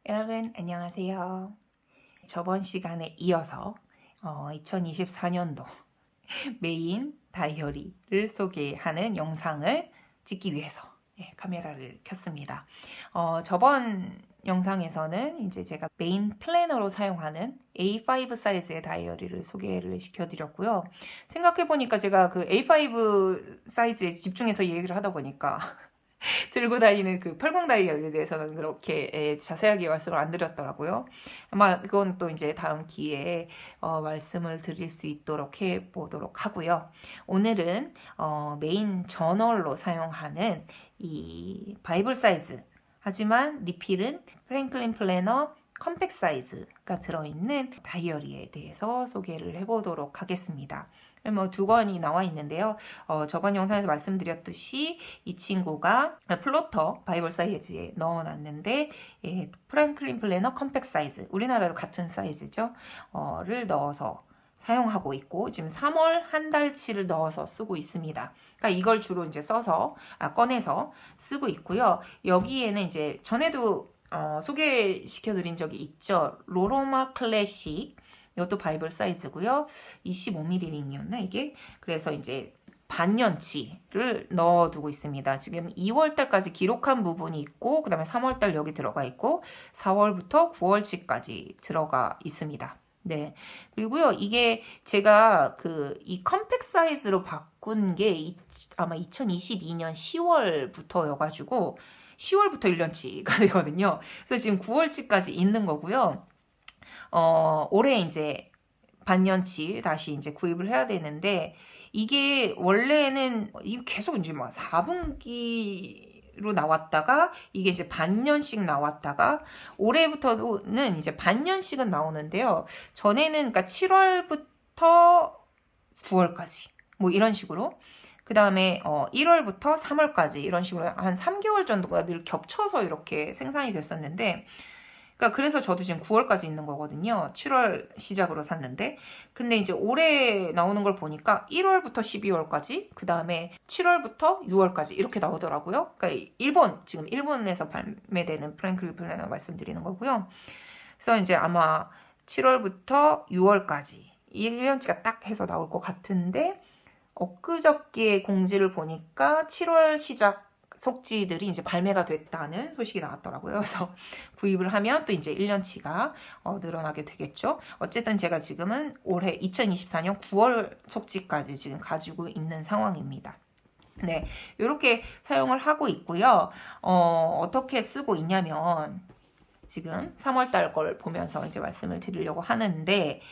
여러분 안녕하세요. 저번 시간에 이어서 2024년도 메인 다이어리를 소개하는 영상을 찍기 위해서 카메라를 켰습니다. 저번 영상에서는 이제 제가 메인 플래너로 사용하는 A5 사이즈의 다이어리를 소개를 시켜드렸고요. 생각해보니까 제가 그 A5 사이즈에 집중해서 얘기를 하다 보니까 들고 다니는 그 펄공 다이어리에 대해서는 그렇게 자세하게 말씀을 안 드렸더라고요. 아마 그건 또 이제 다음 기회에 말씀을 드릴 수 있도록 해보도록 하고요. 오늘은 메인 저널로 사용하는 이 바이블 사이즈, 하지만 리필은 프랭클린 플래너 컴팩 사이즈가 들어있는 다이어리에 대해서 소개를 해보도록 하겠습니다. 뭐 두 권이 나와 있는데요. 저번 영상에서 말씀드렸듯이 이 친구가 플로터 바이블 사이즈에 넣어놨는데 프랭클린 플래너 컴팩 사이즈, 우리나라도 같은 사이즈죠. 를 넣어서 사용하고 있고 지금 3월 한 달치를 넣어서 쓰고 있습니다. 그러니까 이걸 주로 이제 꺼내서 쓰고 있고요. 여기에는 이제 전에도 소개시켜드린 적이 있죠. 로로마 클래식, 이것도 바이블 사이즈고요. 25mm 링이었나 이게? 그래서 이제 반년치를 넣어두고 있습니다. 지금 2월달까지 기록한 부분이 있고 그 다음에 3월달 여기 들어가 있고 4월부터 9월치까지 들어가 있습니다. 네. 그리고요, 이게 제가 이 컴팩 사이즈로 바꾼 게 아마 2022년 10월부터여가지고 10월부터 1년치가 되거든요. 그래서 지금 9월치까지 있는 거고요. 올해 이제 반년치 다시 이제 구입을 해야 되는데, 이게 원래는 계속 이제 막 4분기로 나왔다가 이게 이제 반년씩 나왔다가 올해부터는 이제 반년씩은 나오는데요. 전에는 그러니까 7월부터 9월까지 뭐 이런 식으로, 그 다음에 1월부터 3월까지 이런 식으로 한 3개월 정도가 늘 겹쳐서 이렇게 생산이 됐었는데, 그러니까 그래서 저도 지금 9월까지 있는 거거든요. 7월 시작으로 샀는데. 근데 이제 올해 나오는 걸 보니까 1월부터 12월까지, 그 다음에 7월부터 6월까지 이렇게 나오더라고요. 그러니까 지금 일본에서 발매되는 프랭클린 플래너 말씀드리는 거고요. 그래서 이제 아마 7월부터 6월까지 1년치가 딱 해서 나올 것 같은데, 엊그저께 공지를 보니까 7월 시작 속지들이 이제 발매가 됐다는 소식이 나왔더라고요. 그래서 구입을 하면 또 이제 1년치가 늘어나게 되겠죠. 어쨌든 제가 지금은 올해 2024년 9월 속지까지 지금 가지고 있는 상황입니다. 네, 이렇게 사용을 하고 있고요. 어떻게 쓰고 있냐면 지금 3월달 걸 보면서 이제 말씀을 드리려고 하는데,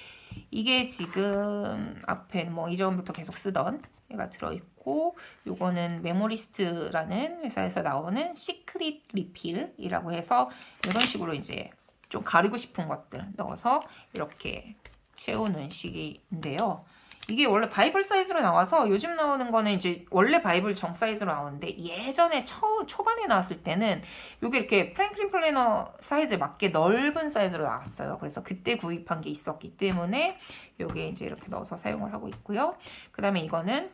이게 지금 앞에 뭐 이전부터 계속 쓰던 얘가 들어있고, 요거는 메모리스트라는 회사에서 나오는 시크릿 리필이라고 해서 이런 식으로 이제 좀 가리고 싶은 것들 넣어서 이렇게 채우는 식인데요. 이게 원래 바이블 사이즈로 나와서 요즘 나오는 거는 이제 원래 바이블 정 사이즈로 나오는데, 예전에 초반에 나왔을 때는 이게 이렇게 프랭클린 플래너 사이즈에 맞게 넓은 사이즈로 나왔어요. 그래서 그때 구입한 게 있었기 때문에 여기에 이제 이렇게 넣어서 사용을 하고 있고요. 그 다음에 이거는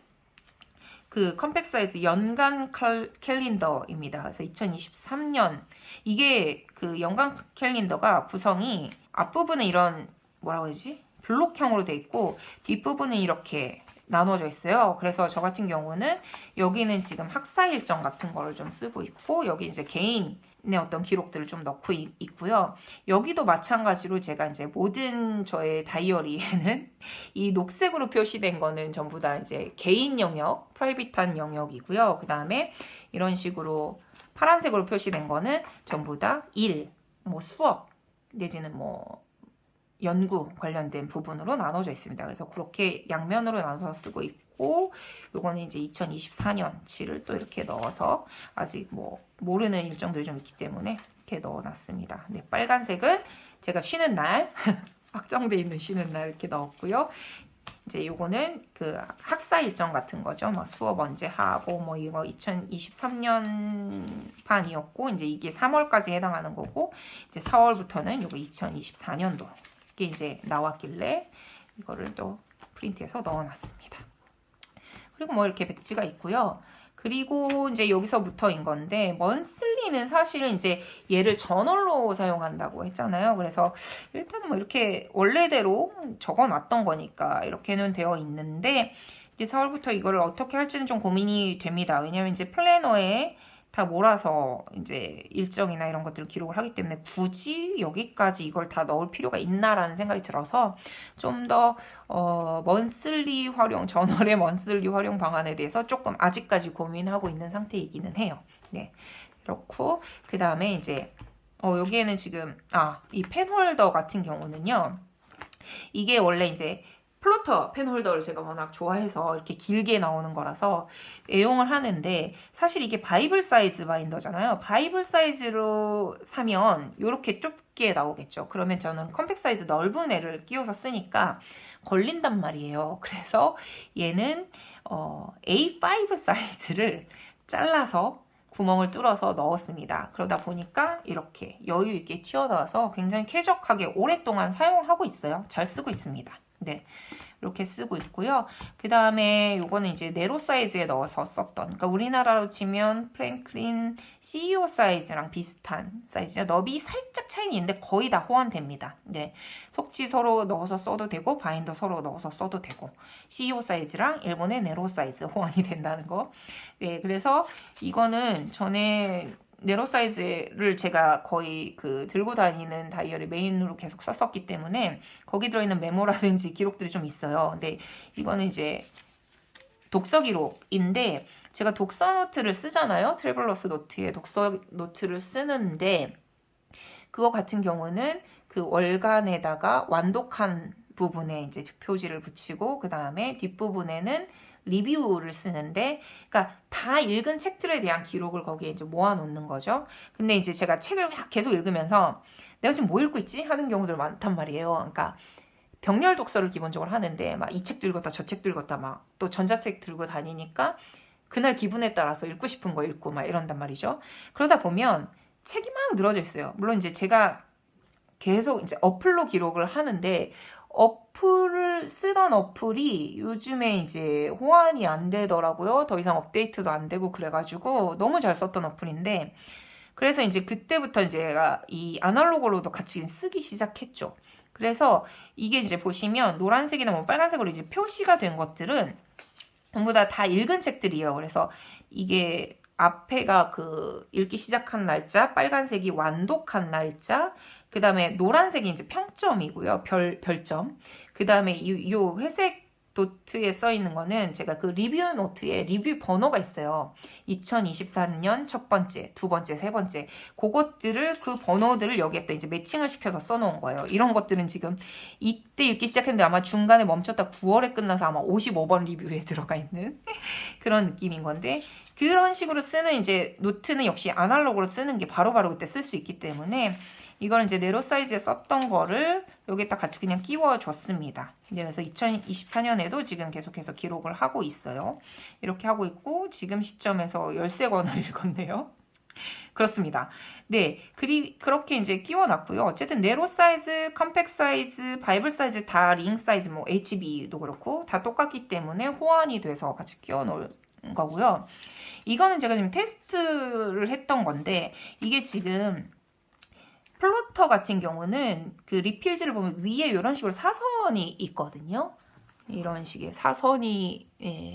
그 컴팩 사이즈 연간 캘린더입니다. 그래서 2023년 이게 그 연간 캘린더가 구성이 앞부분은 이런 뭐라고 해야지? 블록형으로 돼 있고 뒷부분은 이렇게 나눠져 있어요. 그래서 저 같은 경우는 여기는 지금 학사 일정 같은 거를 좀 쓰고 있고, 여기 이제 개인의 어떤 기록들을 좀 넣고 있고요. 여기도 마찬가지로 제가 이제 모든 저의 다이어리에는 이 녹색으로 표시된 거는 전부 다 이제 개인 영역, 프라이빗한 영역이고요. 그 다음에 이런 식으로 파란색으로 표시된 거는 전부 다 일, 뭐 수업 내지는 뭐 연구 관련된 부분으로 나눠져 있습니다. 그래서 그렇게 양면으로 나눠서 쓰고 있고, 요거는 이제 2024년치를 또 이렇게 넣어서 아직 뭐 모르는 일정들이 좀 있기 때문에 이렇게 넣어놨습니다. 네, 빨간색은 제가 쉬는 날 확정돼 있는 쉬는 날 이렇게 넣었고요. 이제 요거는 그 학사 일정 같은 거죠. 뭐 수업 언제 하고 뭐 이거 2023년 판이었고, 이제 이게 3월까지 해당하는 거고, 이제 4월부터는 요거 2024년도 이게 이제 나왔길래 이거를 또 프린트해서 넣어놨습니다. 그리고 뭐 이렇게 배지가 있고요. 그리고 이제 여기서부터인 건데, 먼슬리 원슬리는 사실 이제 얘를 전월로 사용한다고 했잖아요. 그래서 일단은 뭐 이렇게 원래대로 적어놨던 거니까 이렇게는 되어 있는데 이제 4월부터 이거를 어떻게 할지는 좀 고민이 됩니다. 왜냐면 이제 플래너에 다 몰아서 이제 일정이나 이런 것들을 기록을 하기 때문에 굳이 여기까지 이걸 다 넣을 필요가 있나라는 생각이 들어서 좀 더 먼슬리 활용, 저널의 먼슬리 활용 방안에 대해서 조금 아직까지 고민하고 있는 상태이기는 해요. 네, 그렇고 그 다음에 이제 여기에는 지금 이 펜홀더 같은 경우는요. 이게 원래 이제 플로터 펜홀더를 제가 워낙 좋아해서 이렇게 길게 나오는 거라서 애용을 하는데 사실 이게 바이블 사이즈 바인더잖아요. 바이블 사이즈로 사면 이렇게 좁게 나오겠죠. 그러면 저는 컴팩 사이즈 넓은 애를 끼워서 쓰니까 걸린단 말이에요. 그래서 얘는 A5 사이즈를 잘라서 구멍을 뚫어서 넣었습니다. 그러다 보니까 이렇게 여유 있게 튀어나와서 굉장히 쾌적하게 오랫동안 사용하고 있어요. 잘 쓰고 있습니다. 네, 이렇게 쓰고 있고요. 그 다음에 요거는 이제 네로 사이즈에 넣어서 썼던, 그러니까 우리나라로 치면 프랭클린 CEO 사이즈랑 비슷한 사이즈죠. 너비 살짝 차이는 있는데 거의 다 호환됩니다. 네, 속지 서로 넣어서 써도 되고 바인더 서로 넣어서 써도 되고 CEO 사이즈랑 일본의 네로 사이즈 호환이 된다는 거. 네, 그래서 이거는 전에 네로 사이즈를 제가 거의 들고 다니는 다이어리 메인으로 계속 썼었기 때문에 거기 들어있는 메모라든지 기록들이 좀 있어요. 근데 이거는 이제 독서 기록인데 제가 독서 노트를 쓰잖아요. 트래블러스 노트에 독서 노트를 쓰는데 그거 같은 경우는 그 월간에다가 완독한 부분에 이제 표지를 붙이고 그 다음에 뒷부분에는 리뷰를 쓰는데, 그러니까 다 읽은 책들에 대한 기록을 거기에 이제 모아놓는 거죠. 근데 이제 제가 책을 계속 읽으면서 내가 지금 뭐 읽고 있지? 하는 경우들 많단 말이에요. 그러니까 병렬 독서를 기본적으로 하는데 막 이 책도 읽었다 저 책도 읽었다 막 또 전자책 들고 다니니까 그날 기분에 따라서 읽고 싶은 거 읽고 막 이런단 말이죠. 그러다 보면 책이 막 늘어져 있어요. 물론 이제 제가 계속 이제 어플로 기록을 하는데 어플을 쓰던 어플이 요즘에 이제 호환이 안 되더라고요. 더 이상 업데이트도 안 되고 그래가지고 너무 잘 썼던 어플인데 그래서 이제 그때부터 제가 이 아날로그로도 같이 쓰기 시작했죠. 그래서 이게 이제 보시면 노란색이나 뭐 빨간색으로 이제 표시가 된 것들은 전부 다 읽은 책들이에요. 그래서 이게 앞에가 읽기 시작한 날짜, 빨간색이 완독한 날짜, 그 다음에 노란색이 이제 평점이고요. 별점. 그 다음에 요 회색 노트에 써 있는 거는 제가 그 리뷰 노트에 리뷰 번호가 있어요. 2024년 첫 번째, 두 번째, 세 번째. 그것들을, 그 번호들을 여기에다 이제 매칭을 시켜서 써놓은 거예요. 이런 것들은 지금 이때 읽기 시작했는데 아마 중간에 멈췄다 9월에 끝나서 아마 55번 리뷰에 들어가 있는 그런 느낌인 건데 그런 식으로 쓰는 이제 노트는 역시 아날로그로 쓰는 게 바로바로 그때 쓸 수 있기 때문에 이걸 이제 네로 사이즈에 썼던 거를 여기에다 같이 그냥 끼워줬습니다. 그래서 2024년에도 지금 계속해서 기록을 하고 있어요. 이렇게 하고 있고 지금 시점에서 13권을 읽었네요. 그렇습니다. 네, 그렇게 이제 끼워놨고요. 어쨌든 네로 사이즈, 컴팩 사이즈, 바이블 사이즈 다 링 사이즈, 뭐 HB도 그렇고 다 똑같기 때문에 호환이 돼서 같이 끼워놓은 거고요. 이거는 제가 지금 테스트를 했던 건데 이게 지금 플로터 같은 경우는 그 리필지를 보면 위에 이런 식으로 사선이 있거든요. 이런 식의 사선이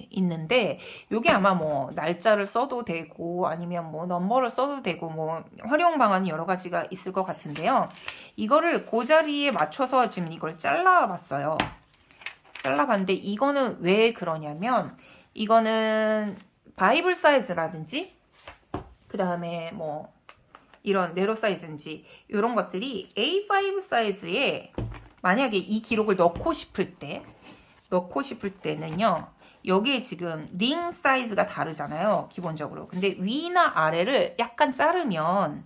있는데 이게 아마 뭐 날짜를 써도 되고 아니면 뭐 넘버를 써도 되고 뭐 활용 방안이 여러 가지가 있을 것 같은데요. 이거를 그 자리에 맞춰서 지금 이걸 잘라봤어요. 잘라봤는데 이거는 왜 그러냐면 이거는 바이블 사이즈라든지 그 다음에 뭐 이런 네로 사이즈인지 이런 것들이 A5 사이즈에 만약에 이 기록을 넣고 싶을 때는요. 여기에 지금 링 사이즈가 다르잖아요. 기본적으로. 근데 위나 아래를 약간 자르면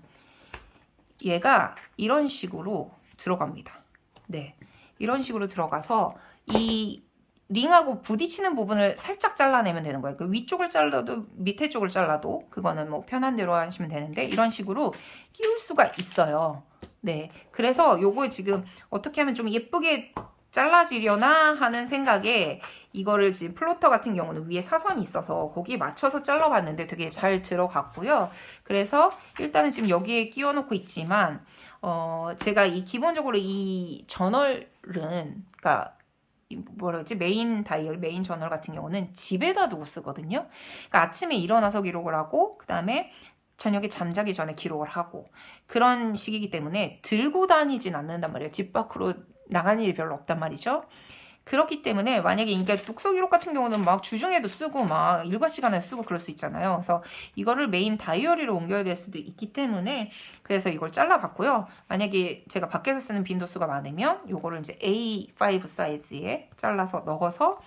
얘가 이런 식으로 들어갑니다. 네. 이런 식으로 들어가서 이 링하고 부딪히는 부분을 살짝 잘라내면 되는 거예요. 그 위쪽을 잘라도 밑에 쪽을 잘라도 그거는 뭐 편한 대로 하시면 되는데 이런 식으로 끼울 수가 있어요. 네, 그래서 요거 지금 어떻게 하면 좀 예쁘게 잘라지려나 하는 생각에 이거를 지금 플로터 같은 경우는 위에 사선이 있어서 거기에 맞춰서 잘라봤는데 되게 잘 들어갔고요. 그래서 일단은 지금 여기에 끼워 놓고 있지만 제가 이 기본적으로 이 저널은 그러니까 뭐라 그러지? 메인 다이어리, 메인 저널 같은 경우는 집에다 두고 쓰거든요. 그러니까 아침에 일어나서 기록을 하고 그다음에 저녁에 잠자기 전에 기록을 하고 그런 식이기 때문에 들고 다니진 않는단 말이에요. 집 밖으로 나가는 일이 별로 없단 말이죠. 그렇기 때문에 만약에 이게 독서 기록 같은 경우는 막 주중에도 쓰고 막 일과 시간에 쓰고 그럴 수 있잖아요. 그래서 이거를 메인 다이어리로 옮겨야 될 수도 있기 때문에 그래서 이걸 잘라봤고요. 만약에 제가 밖에서 쓰는 빈도수가 많으면 요거를 이제 A5 사이즈에 잘라서 넣어서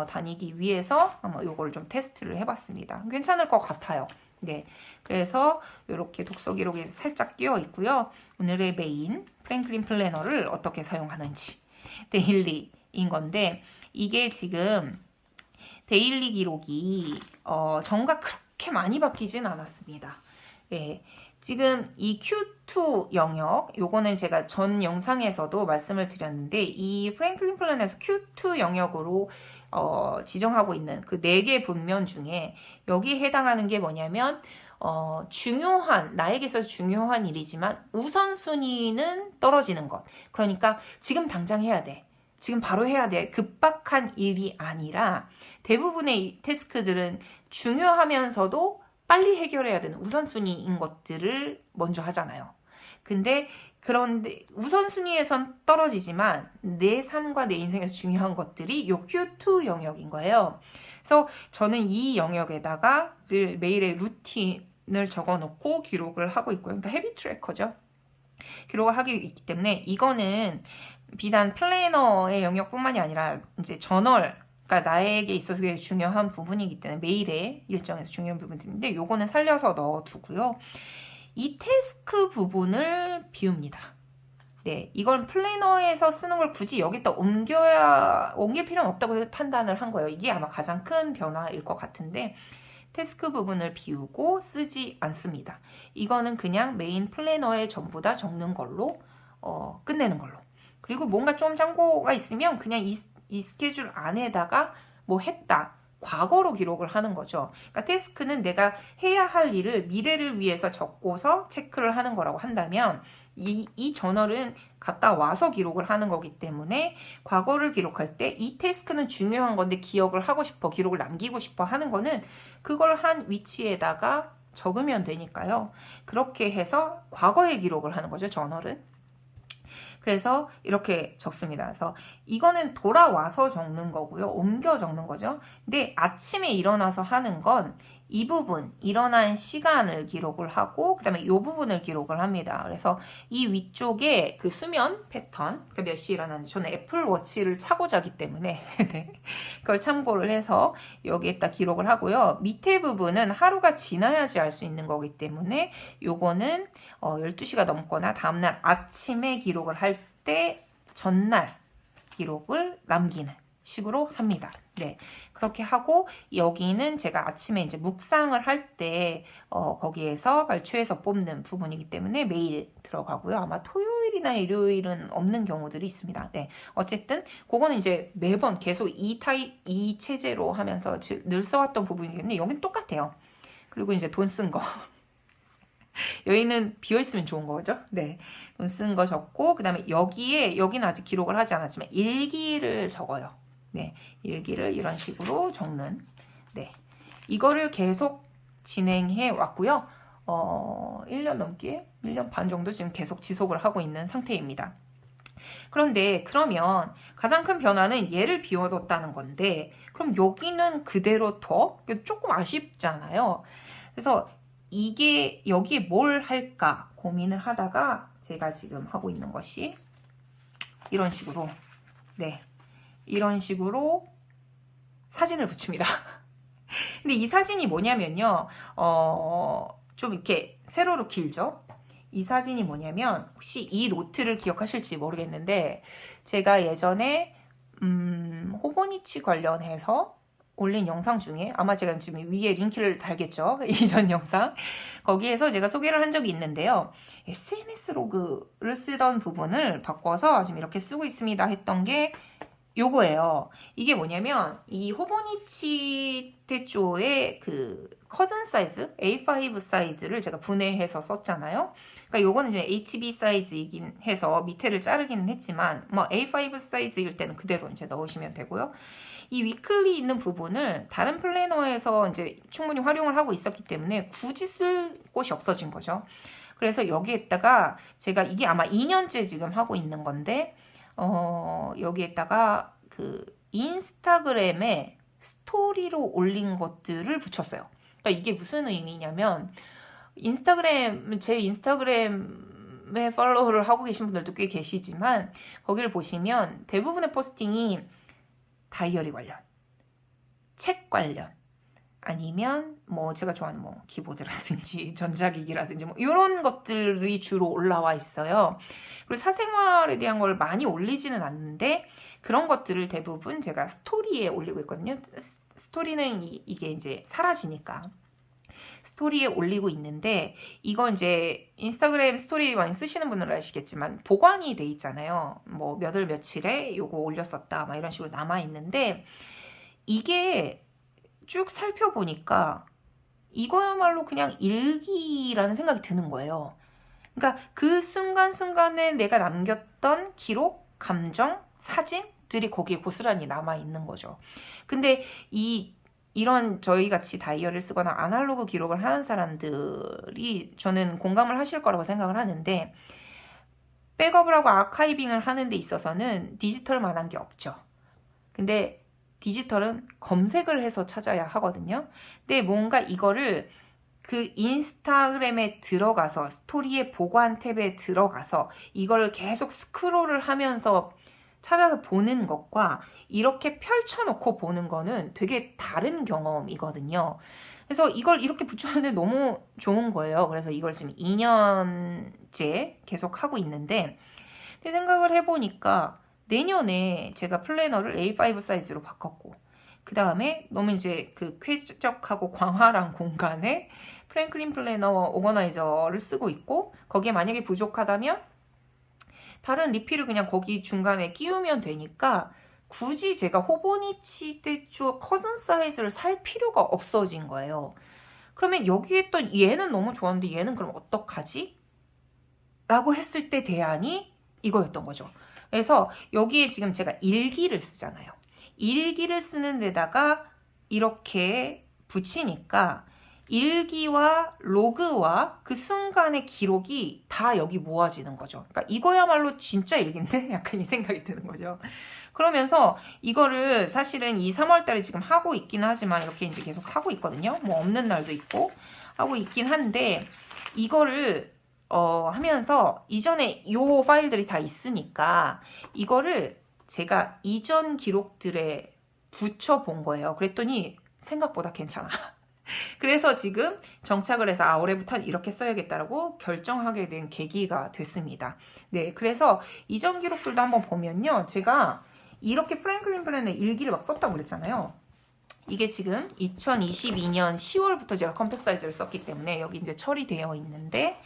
다니기 위해서 한번 요거를 좀 테스트를 해봤습니다. 괜찮을 것 같아요. 네, 그래서 이렇게 독서 기록에 살짝 끼어 있고요. 오늘의 메인 프랭클린 플래너를 어떻게 사용하는지 데일리인 건데 이게 지금 데일리 기록이 정가 그렇게 많이 바뀌진 않았습니다. 예, 지금 이 Q2 영역 요거는 제가 전 영상에서도 말씀을 드렸는데 이 프랭클린 플래너에서 Q2 영역으로 지정하고 있는 그 4개 분면 중에 여기에 해당하는 게 뭐냐면 나에게 있어서 중요한 일이지만 우선순위는 떨어지는 것. 그러니까 지금 당장 해야 돼. 지금 바로 해야 돼. 급박한 일이 아니라 대부분의 태스크들은 중요하면서도 빨리 해결해야 되는 우선순위인 것들을 먼저 하잖아요. 그런데 우선순위에선 떨어지지만 내 삶과 내 인생에서 중요한 것들이 요 Q2 영역인 거예요. 그래서 저는 이 영역에다가 늘 매일의 루틴을 적어놓고 기록을 하고 있고요. 그러니까 헤비 트래커죠. 기록을 하기 있기 때문에 이거는 비단 플래너의 영역뿐만이 아니라 이제 저널, 그러니까 나에게 있어서 되게 중요한 부분이기 때문에 매일의 일정에서 중요한 부분들인데 요거는 살려서 넣어두고요. 이 태스크 부분을 비웁니다. 네, 이건 플래너에서 쓰는 걸 굳이 여기다 옮길 필요는 없다고 판단을 한 거예요. 이게 아마 가장 큰 변화일 것 같은데 태스크 부분을 비우고 쓰지 않습니다. 이거는 그냥 메인 플래너에 전부 다 적는 걸로 끝내는 걸로. 그리고 뭔가 좀 참고가 있으면 그냥 이 스케줄 안에다가 뭐 했다. 과거로 기록을 하는 거죠. 그러니까 태스크는 내가 해야 할 일을 미래를 위해서 적고서 체크를 하는 거라고 한다면 이 저널은 갔다 와서 기록을 하는 거기 때문에 과거를 기록할 때 이 태스크는 중요한 건데 기억을 하고 싶어, 기록을 남기고 싶어 하는 거는 그걸 한 위치에다가 적으면 되니까요. 그렇게 해서 과거에 기록을 하는 거죠, 저널은. 그래서 이렇게 적습니다. 그래서 이거는 돌아와서 적는 거고요. 옮겨 적는 거죠. 근데 아침에 일어나서 하는 건 이 부분, 일어난 시간을 기록을 하고 그 다음에 이 부분을 기록을 합니다. 그래서 이 위쪽에 그 수면 패턴, 그러니까 몇 시에 일어나는지 저는 애플워치를 차고 자기 때문에 그걸 참고를 해서 여기에다 기록을 하고요. 밑에 부분은 하루가 지나야지 알 수 있는 거기 때문에 요거는 12시가 넘거나 다음날 아침에 기록을 할 때 전날 기록을 남기는 식으로 합니다. 네, 그렇게 하고 여기는 제가 아침에 이제 묵상을 할 때 거기에서 발췌해서 뽑는 부분이기 때문에 매일 들어가고요. 아마 토요일이나 일요일은 없는 경우들이 있습니다. 네, 어쨌든 그거는 이제 매번 계속 이 체제로 하면서 늘 써왔던 부분이기 때문에 여긴 똑같아요. 그리고 이제 돈 쓴 거. 여기는 비어있으면 좋은 거죠. 네. 돈 쓴 거 적고, 그 다음에 여기는 아직 기록을 하지 않았지만, 일기를 적어요. 네. 일기를 이런 식으로 적는. 네. 이거를 계속 진행해 왔고요. 1년 넘게, 1년 반 정도 지금 계속 지속을 하고 있는 상태입니다. 그런데 그러면 가장 큰 변화는 얘를 비워뒀다는 건데, 그럼 여기는 그대로 둬? 조금 아쉽잖아요. 그래서 이게 여기에 뭘 할까 고민을 하다가 제가 지금 하고 있는 것이 이런 식으로 이런 식으로 사진을 붙입니다. 근데 이 사진이 뭐냐면요. 좀 이렇게 세로로 길죠. 이 사진이 뭐냐면 혹시 이 노트를 기억하실지 모르겠는데 제가 예전에 호보니치 관련해서 올린 영상 중에 아마 제가 지금 위에 링크를 달겠죠. 이전 영상. 거기에서 제가 소개를 한 적이 있는데요. SNS 로그를 쓰던 부분을 바꿔서 지금 이렇게 쓰고 있습니다 했던 게 요거예요. 이게 뭐냐면 이 호보니치 테초의 그 커즌 사이즈 A5 사이즈를 제가 분해해서 썼잖아요. 그러니까 요거는 이제 HB 사이즈이긴 해서 밑에를 자르기는 했지만 뭐 A5 사이즈일 때는 그대로 이제 넣으시면 되고요. 이 위클리 있는 부분을 다른 플래너에서 이제 충분히 활용을 하고 있었기 때문에 굳이 쓸 곳이 없어진 거죠. 그래서 여기에다가 제가 이게 아마 2년째 지금 하고 있는 건데 여기에다가 그 인스타그램에 스토리로 올린 것들을 붙였어요. 그러니까 이게 무슨 의미냐면 제 인스타그램에 팔로우를 하고 계신 분들도 꽤 계시지만 거기를 보시면 대부분의 포스팅이 다이어리 관련, 책 관련, 아니면 뭐 제가 좋아하는 뭐 키보드라든지 전자기기라든지 뭐 이런 것들이 주로 올라와 있어요. 그리고 사생활에 대한 걸 많이 올리지는 않는데 그런 것들을 대부분 제가 스토리에 올리고 있거든요. 스토리는 이게 이제 사라지니까 스토리에 올리고 있는데 이건 이제 인스타그램 스토리 많이 쓰시는 분들은 아시겠지만 보관이 돼 있잖아요. 뭐 몇 월 며칠에 요거 올렸었다 막 이런 식으로 남아 있는데 이게 쭉 살펴보니까 이거야말로 그냥 일기라는 생각이 드는 거예요. 그러니까 그 순간순간에 내가 남겼던 기록, 감정, 사진들이 거기에 고스란히 남아 있는 거죠. 근데 이런 저희 같이 다이어리를 쓰거나 아날로그 기록을 하는 사람들이 저는 공감을 하실 거라고 생각을 하는데 백업을 하고 아카이빙을 하는 데 있어서는 디지털만한 게 없죠. 근데 디지털은 검색을 해서 찾아야 하거든요. 근데 뭔가 이거를 그 인스타그램에 들어가서 스토리의 보관 탭에 들어가서 이걸 계속 스크롤을 하면서 찾아서 보는 것과 이렇게 펼쳐놓고 보는 거는 되게 다른 경험이거든요. 그래서 이걸 이렇게 붙여놨는데 너무 좋은 거예요. 그래서 이걸 지금 2년째 계속 하고 있는데 생각을 해보니까 내년에 제가 플래너를 A5 사이즈로 바꿨고 그 다음에 너무 이제 그 쾌적하고 광활한 공간에 프랭클린 플래너 오거나이저를 쓰고 있고 거기에 만약에 부족하다면 다른 리필을 그냥 거기 중간에 끼우면 되니까 굳이 제가 호보니치 테초 커즌 사이즈를 살 필요가 없어진 거예요. 그러면 여기에 또 얘는 너무 좋았는데 얘는 그럼 어떡하지? 라고 했을 때 대안이 이거였던 거죠. 그래서 여기에 지금 제가 일기를 쓰잖아요. 일기를 쓰는 데다가 이렇게 붙이니까 일기와 로그와 그 순간의 기록이 다 여기 모아지는 거죠. 그러니까 이거야말로 진짜 일기인데? 약간 이 생각이 드는 거죠. 그러면서 이거를 사실은 이 3월 달에 지금 하고 있긴 하지만 이렇게 이제 계속 하고 있거든요. 뭐 없는 날도 있고 하고 있긴 한데 이거를 하면서 이전에 요 파일들이 다 있으니까 이거를 제가 이전 기록들에 붙여본 거예요. 그랬더니 생각보다 괜찮아. 그래서 지금 정착을 해서 올해부터는 이렇게 써야겠다라고 결정하게 된 계기가 됐습니다. 네, 그래서 이전 기록들도 한번 보면요. 제가 이렇게 프랭클린 플랜의 일기를 막 썼다고 그랬잖아요. 이게 지금 2022년 10월부터 제가 컴팩 사이즈를 썼기 때문에 여기 이제 처리되어 있는데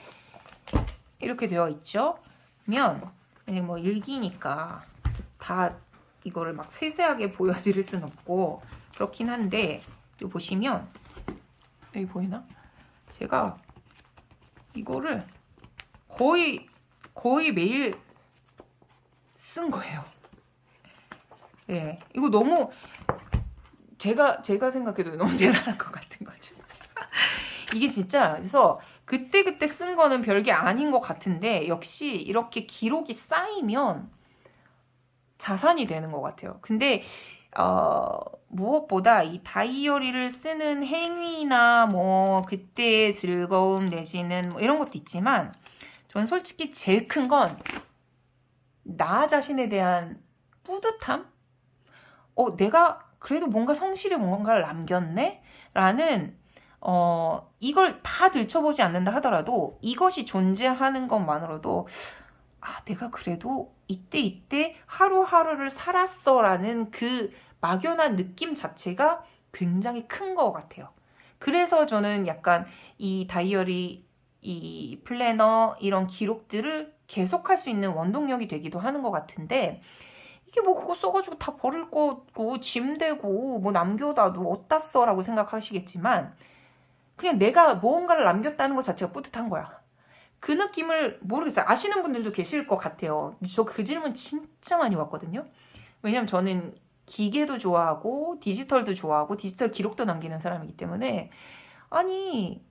이렇게 되어 있죠. 그러면 뭐 일기니까 다 이거를 막 세세하게 보여드릴 순 없고 그렇긴 한데 여기 보시면 여기 보이나? 제가 이거를 거의 매일 쓴 거예요. 예, 이거 너무 제가 생각해도 너무 대단한 것 같은 거죠. 이게 진짜 그래서 그때 쓴 거는 별게 아닌 것 같은데 역시 이렇게 기록이 쌓이면 자산이 되는 것 같아요. 근데 무엇보다 이 다이어리를 쓰는 행위나 뭐 그때의 즐거움 내지는 뭐 이런 것도 있지만 저는 솔직히 제일 큰 건 나 자신에 대한 뿌듯함? 내가 그래도 뭔가 성실히 뭔가를 남겼네? 라는 이걸 다 들춰보지 않는다 하더라도 이것이 존재하는 것만으로도 내가 그래도 이때 하루하루를 살았어 라는 그 막연한 느낌 자체가 굉장히 큰 것 같아요. 그래서 저는 약간 이 다이어리, 이 플래너 이런 기록들을 계속할 수 있는 원동력이 되기도 하는 것 같은데, 이게 뭐 그거 써가지고 다 버릴 거고 짐 되고 뭐 남겨놔도 어디다 써라고 생각하시겠지만, 그냥 내가 무언가를 남겼다는 것 자체가 뿌듯한 거야. 그 느낌을 모르겠어요. 아시는 분들도 계실 것 같아요. 저 그 질문 진짜 많이 왔거든요. 왜냐면 저는 기계도 좋아하고 디지털도 좋아하고 디지털 기록도 남기는 사람이기 때문에, 아니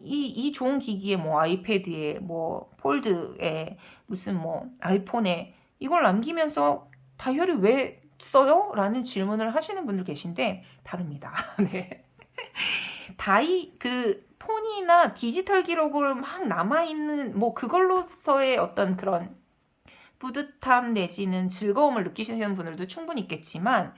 이 좋은 기기에 뭐 아이패드에 뭐 폴드에 무슨 뭐 아이폰에 이걸 남기면서 다이어리 왜 써요? 라는 질문을 하시는 분들 계신데 다릅니다. 네. 그 폰이나 디지털 기록을 막 남아있는 뭐 그걸로서의 어떤 그런 뿌듯함 내지는 즐거움을 느끼시는 분들도 충분히 있겠지만,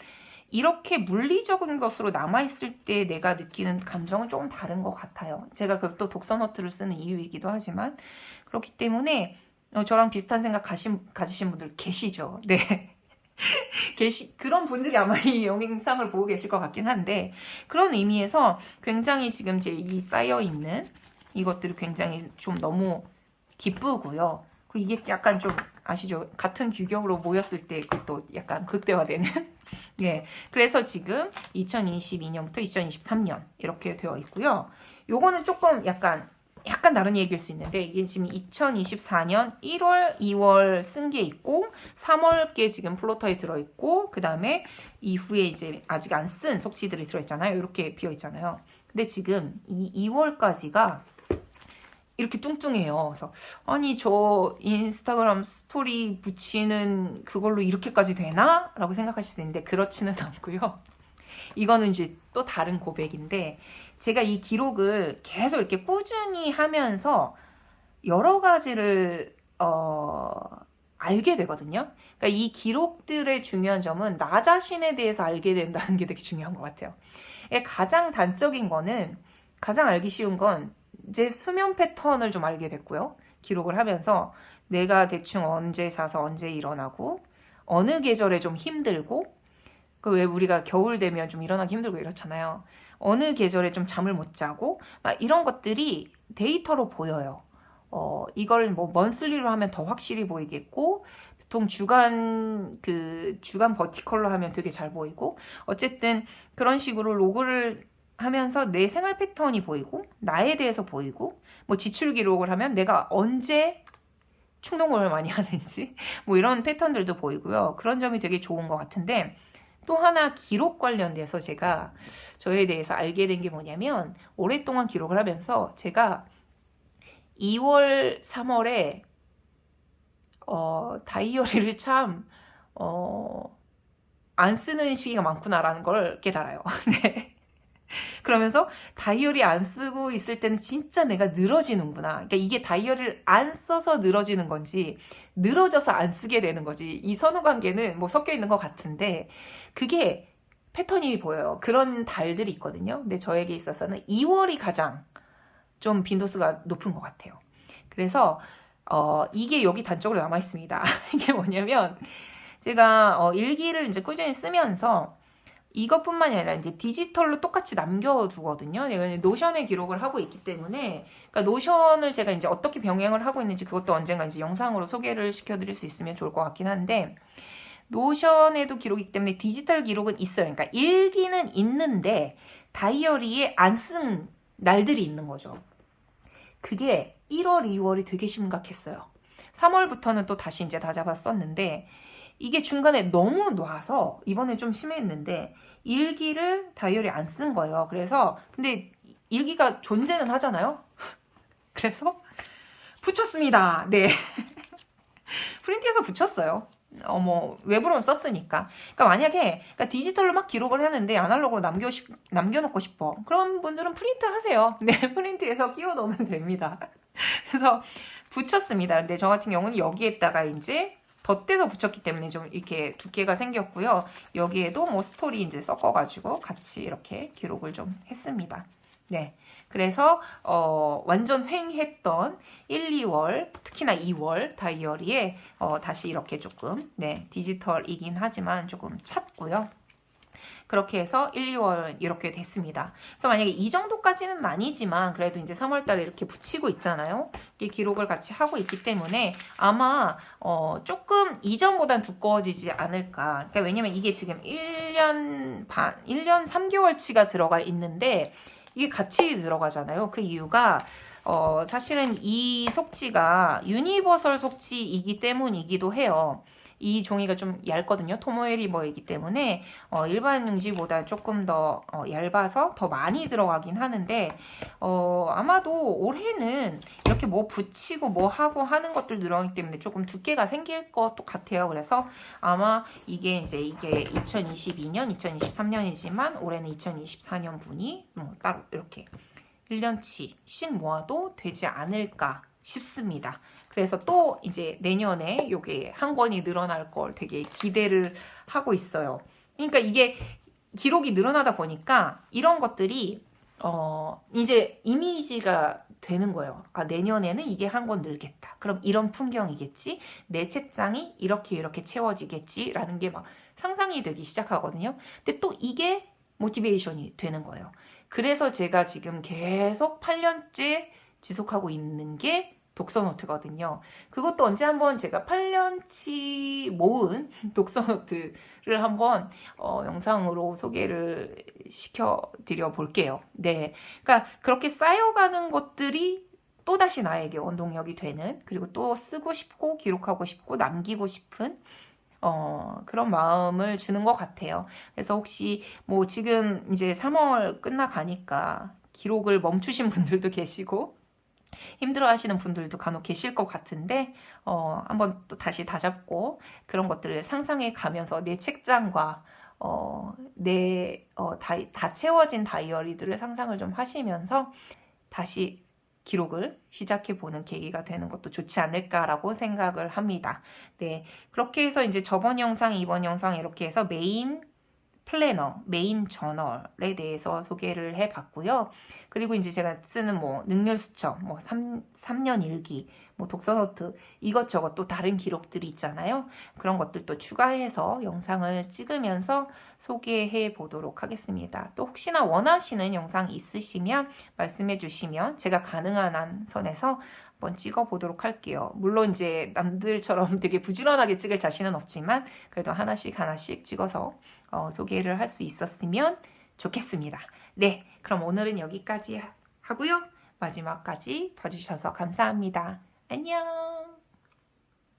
이렇게 물리적인 것으로 남아있을 때 내가 느끼는 감정은 조금 다른 것 같아요. 제가 또 독서 노트를 쓰는 이유이기도 하지만, 그렇기 때문에 저랑 비슷한 생각 가지신 분들 계시죠. 네. 그런 분들이 아마 이 영상을 보고 계실 것 같긴 한데, 그런 의미에서 굉장히 지금 제 이 쌓여있는 이것들이 굉장히 좀 너무 기쁘고요. 그리고 이게 약간 좀 아시죠? 같은 규격으로 모였을 때 또 약간 극대화되는 예. 그래서 지금 2022년부터 2023년 이렇게 되어 있고요. 요거는 조금 약간 다른 얘기일 수 있는데, 이게 지금 2024년 1월, 2월 쓴 게 있고 3월께 지금 플로터에 들어있고, 그 다음에 이후에 이제 아직 안 쓴 속지들이 들어있잖아요. 이렇게 비어있잖아요. 근데 지금 이 2월까지가 이렇게 뚱뚱해요. 그래서 아니 저 인스타그램 스토리 붙이는 그걸로 이렇게까지 되나? 라고 생각하실 수 있는데 그렇지는 않고요. 이거는 이제 또 다른 고백인데, 제가 이 기록을 계속 이렇게 꾸준히 하면서 여러 가지를 알게 되거든요. 그러니까 이 기록들의 중요한 점은 나 자신에 대해서 알게 된다는 게 되게 중요한 것 같아요. 가장 단적인 거는, 가장 알기 쉬운 건 제 수면 패턴을 좀 알게 됐고요. 기록을 하면서 내가 대충 언제 자서 언제 일어나고 어느 계절에 좀 힘들고, 왜 우리가 겨울 되면 좀 일어나기 힘들고 이렇잖아요. 어느 계절에 좀 잠을 못 자고 막 이런 것들이 데이터로 보여요. 이걸 뭐 먼슬리로 하면 더 확실히 보이겠고, 보통 주간 버티컬로 하면 되게 잘 보이고, 어쨌든 그런 식으로 로그를 하면서 내 생활 패턴이 보이고 나에 대해서 보이고, 뭐 지출 기록을 하면 내가 언제 충동구매를 많이 하는지 뭐 이런 패턴들도 보이고요. 그런 점이 되게 좋은 것 같은데, 또 하나 기록 관련돼서 제가 저에 대해서 알게 된 게 뭐냐면, 오랫동안 기록을 하면서 제가 2월, 3월에 다이어리를 참 안 쓰는 시기가 많구나라는 걸 깨달아요. 네. 그러면서 다이어리 안 쓰고 있을 때는 진짜 내가 늘어지는구나. 그러니까 이게 다이어리를 안 써서 늘어지는 건지 늘어져서 안 쓰게 되는 거지, 이 선후 관계는 뭐 섞여 있는 것 같은데, 그게 패턴이 보여요. 그런 달들이 있거든요. 근데 저에게 있어서는 2월이 가장 좀 빈도수가 높은 것 같아요. 그래서 이게 여기 단적으로 남아 있습니다. 이게 뭐냐면, 제가 일기를 이제 꾸준히 쓰면서 이것뿐만이 아니라 이제 디지털로 똑같이 남겨두거든요. 내가 노션에 기록을 하고 있기 때문에, 그러니까 노션을 제가 이제 어떻게 병행을 하고 있는지 그것도 언젠가 이제 영상으로 소개를 시켜드릴 수 있으면 좋을 것 같긴 한데, 노션에도 기록이기 때문에 디지털 기록은 있어요. 그러니까 일기는 있는데 다이어리에 안 쓴 날들이 있는 거죠. 그게 1월, 2월이 되게 심각했어요. 3월부터는 또 다시 이제 다 잡았었는데, 이게 중간에 너무 놔서 이번에 좀 심했는데 일기를 다이어리 안 쓴 거예요. 그래서 근데 일기가 존재는 하잖아요. 그래서 붙였습니다. 네. 프린트해서 붙였어요. 뭐 외부로는 썼으니까. 그러니까 만약에 디지털로 막 기록을 하는데 아날로그로 남겨놓고 싶어, 그런 분들은 프린트 하세요. 네, 프린트해서 끼워 넣으면 됩니다. 그래서 붙였습니다. 근데 저 같은 경우는 여기에다가 이제 덧대서 붙였기 때문에 좀 이렇게 두께가 생겼고요. 여기에도 뭐 스토리 이제 섞어가지고 같이 이렇게 기록을 좀 했습니다. 네. 그래서 완전 횡했던 1, 2월, 특히나 2월 다이어리에 다시 이렇게 조금, 네, 디지털이긴 하지만 조금 찼고요. 그렇게 해서 1, 2월은 이렇게 됐습니다. 그래서 만약에 이 정도까지는 아니지만 그래도 이제 3월 달에 이렇게 붙이고 있잖아요. 이게 기록을 같이 하고 있기 때문에 아마 조금 이전보단 두꺼워지지 않을까. 그러니까 왜냐면 이게 지금 1년 3개월치가 들어가 있는데 이게 같이 들어가잖아요. 그 이유가 사실은 이 속지가 유니버설 속지이기 때문이기도 해요. 이 종이가 좀 얇거든요. 토모에리버이기 때문에 일반 용지보다 조금 더 얇아서 더 많이 들어가긴 하는데 아마도 올해는 이렇게 뭐 붙이고 뭐 하고 하는 것들 들어가기 때문에 조금 두께가 생길 것 같아요. 그래서 아마 이게 2022년, 2023년이지만 올해는 2024년 분이 따로 이렇게 1년치씩 모아도 되지 않을까 싶습니다. 그래서 또 이제 내년에 요게 한 권이 늘어날 걸 되게 기대를 하고 있어요. 그러니까 이게 기록이 늘어나다 보니까 이런 것들이 이제 이미지가 되는 거예요. 아, 내년에는 이게 한 권 늘겠다. 그럼 이런 풍경이겠지? 내 책장이 이렇게 채워지겠지? 라는 게 막 상상이 되기 시작하거든요. 근데 또 이게 모티베이션이 되는 거예요. 그래서 제가 지금 계속 8년째 지속하고 있는 게 독서노트거든요. 그것도 언제 한번 제가 8년치 모은 독서노트를 한번 영상으로 소개를 시켜드려 볼게요. 네, 그러니까 그렇게 쌓여가는 것들이 또다시 나에게 원동력이 되는, 그리고 또 쓰고 싶고 기록하고 싶고 남기고 싶은 그런 마음을 주는 것 같아요. 그래서 혹시 뭐 지금 이제 3월 끝나가니까 기록을 멈추신 분들도 계시고 힘들어 하시는 분들도 간혹 계실 것 같은데 한번 또 다시 다잡고 그런 것들을 상상해 가면서 내 책장과 다 채워진 다이어리들을 상상을 좀 하시면서 다시 기록을 시작해보는 계기가 되는 것도 좋지 않을까라고 생각을 합니다. 네, 그렇게 해서 이제 저번 영상, 이번 영상 이렇게 해서 메인 플래너, 메인 저널에 대해서 소개를 해봤고요. 그리고 이제 제가 쓰는 뭐 능률수첩, 뭐 3년 일기, 뭐 독서노트 이것저것 또 다른 기록들이 있잖아요. 그런 것들도 추가해서 영상을 찍으면서 소개해 보도록 하겠습니다. 또 혹시나 원하시는 영상 있으시면 말씀해 주시면 제가 가능한 한 선에서 한번 찍어 보도록 할게요. 물론 이제 남들처럼 되게 부지런하게 찍을 자신은 없지만 그래도 하나씩 찍어서 소개를 할 수 있었으면 좋겠습니다. 네, 그럼 오늘은 여기까지 하고요. 마지막까지 봐주셔서 감사합니다. 안녕.